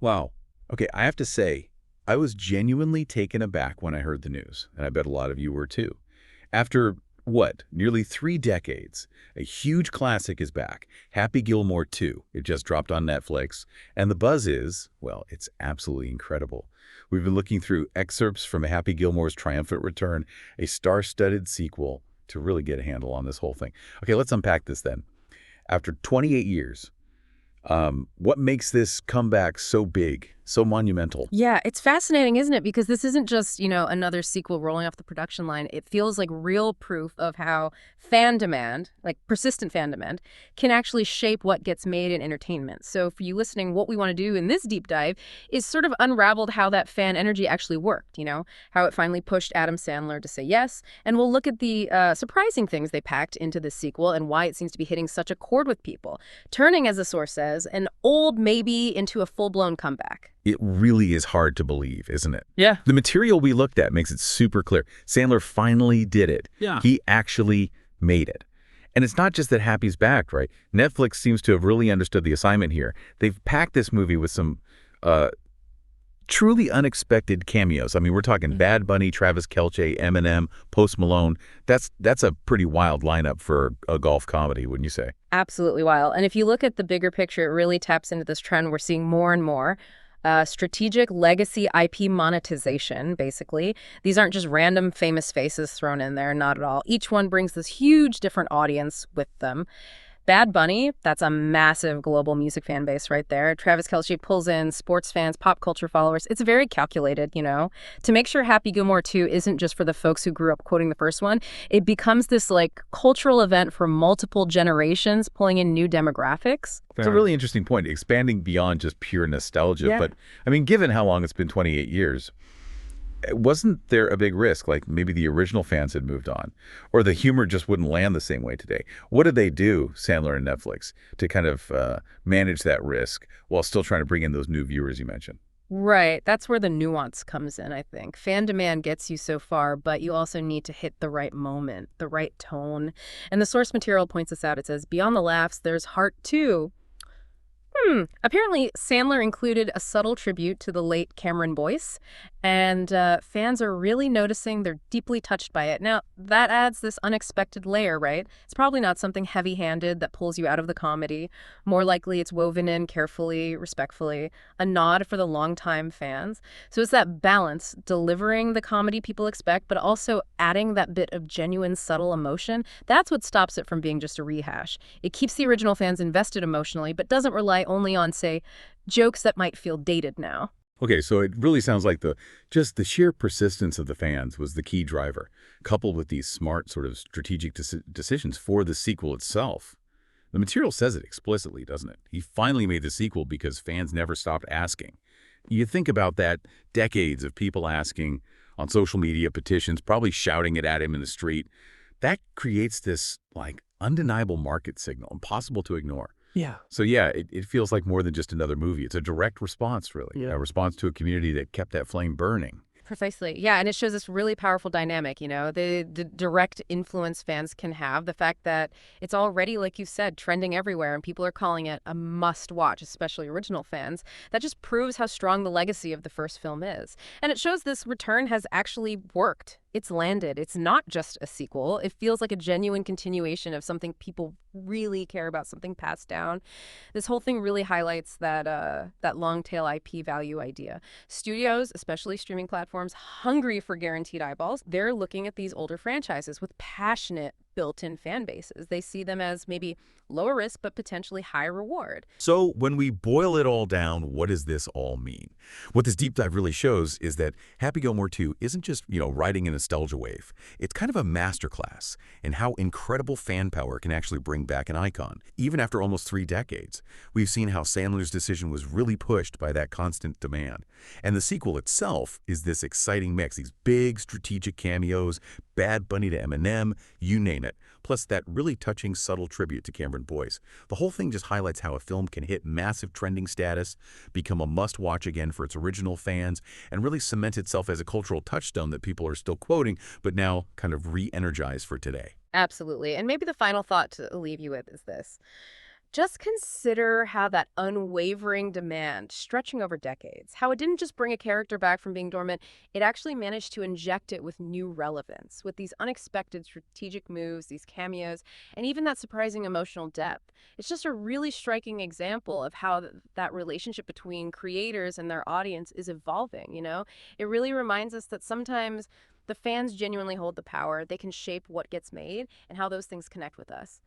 Wow. Okay, I have to say, I was genuinely taken aback when I heard the news, and I bet a lot of you were too. After, what, nearly 3 decades, a huge classic is back, Happy Gilmore 2. It just dropped on Netflix, and the buzz is, well, it's absolutely incredible. We've been looking through excerpts from Happy Gilmore's triumphant return, a star-studded sequel, to really get a handle on this whole thing. Okay, let's unpack this then. After 28 years, what makes this comeback so big, so monumental? Yeah, it's fascinating, isn't it? Because this isn't just, another sequel rolling off the production line. It feels like real proof of how fan demand, like persistent fan demand, can actually shape what gets made in entertainment. So for you listening, what we want to do in this deep dive is sort of unraveled how that fan energy actually worked, how it finally pushed Adam Sandler to say yes. And we'll look at the surprising things they packed into this sequel and why it seems to be hitting such a chord with people, turning, as the source says, an old maybe into a full-blown comeback. It really is hard to believe, isn't it? Yeah. The material we looked at makes it super clear. Sandler finally did it. Yeah. He actually made it. And it's not just that Happy's back, right? Netflix seems to have really understood the assignment here. They've packed this movie with some truly unexpected cameos. I mean, we're talking Bad Bunny, Travis Kelce, Eminem, Post Malone. That's a pretty wild lineup for a golf comedy, wouldn't you say? Absolutely wild. And if you look at the bigger picture, it really taps into this trend we're seeing more and more. Strategic legacy IP monetization, basically. These aren't just random famous faces thrown in there, not at all. Each one brings this huge different audience with them. Bad Bunny, that's a massive global music fan base right there. Travis Kelce pulls in sports fans, pop culture followers. It's very calculated, to make sure Happy Gilmore 2 isn't just for the folks who grew up quoting the first one. It becomes this cultural event for multiple generations, pulling in new demographics. It's a really interesting point, expanding beyond just pure nostalgia. Yeah. But, I mean, given how long it's been, 28 years, wasn't there a big risk, like maybe the original fans had moved on, or the humor just wouldn't land the same way today? What did they do, Sandler and Netflix, to kind of manage that risk while still trying to bring in those new viewers you mentioned? Right. That's where the nuance comes in, I think. Fan demand gets you so far, but you also need to hit the right moment, the right tone. And the source material points this out. It says, beyond the laughs, there's heart too. Apparently, Sandler included a subtle tribute to the late Cameron Boyce, and fans are really noticing they're deeply touched by it. Now, that adds this unexpected layer, right? It's probably not something heavy-handed that pulls you out of the comedy. More likely, it's woven in carefully, respectfully, a nod for the longtime fans. So it's that balance, delivering the comedy people expect, but also adding that bit of genuine, subtle emotion. That's what stops it from being just a rehash. It keeps the original fans invested emotionally, but doesn't rely only on, say, jokes that might feel dated now. Okay, so it really sounds like the sheer persistence of the fans was the key driver, coupled with these smart sort of strategic decisions for the sequel itself. The material says it explicitly, doesn't it? He finally made the sequel because fans never stopped asking. You think about that, decades of people asking on social media, petitions, probably shouting it at him in the street. That creates this, undeniable market signal, impossible to ignore. Yeah. So yeah, it feels like more than just another movie. It's a direct response, really. Yeah. A response to a community that kept that flame burning. Precisely. Yeah, and it shows this really powerful dynamic, the direct influence fans can have, the fact that it's already, like you said, trending everywhere and people are calling it a must-watch, especially original fans. That just proves how strong the legacy of the first film is. And it shows this return has actually worked. It's landed. It's not just a sequel. It feels like a genuine continuation of something people really care about, something passed down. This whole thing really highlights that long tail IP value idea. Studios, especially streaming platforms, hungry for guaranteed eyeballs, they're looking at these older franchises with passionate built-in fan bases. They see them as maybe lower risk, but potentially high reward. So when we boil it all down, what does this all mean? What this deep dive really shows is that Happy Gilmore 2 isn't just, riding a nostalgia wave. It's kind of a masterclass in how incredible fan power can actually bring back an icon. Even after almost 3 decades, we've seen how Sandler's decision was really pushed by that constant demand. And the sequel itself is this exciting mix, these big strategic cameos, Bad Bunny to Eminem, you name it, plus that really touching, subtle tribute to Cameron Boyce. The whole thing just highlights how a film can hit massive trending status, become a must-watch again for its original fans, and really cement itself as a cultural touchstone that people are still quoting, but now kind of re-energized for today. Absolutely. And maybe the final thought to leave you with is this. Just consider how that unwavering demand, stretching over decades, how it didn't just bring a character back from being dormant, it actually managed to inject it with new relevance, with these unexpected strategic moves, these cameos, and even that surprising emotional depth. It's just a really striking example of how that relationship between creators and their audience is evolving. It really reminds us that sometimes the fans genuinely hold the power, they can shape what gets made, and how those things connect with us.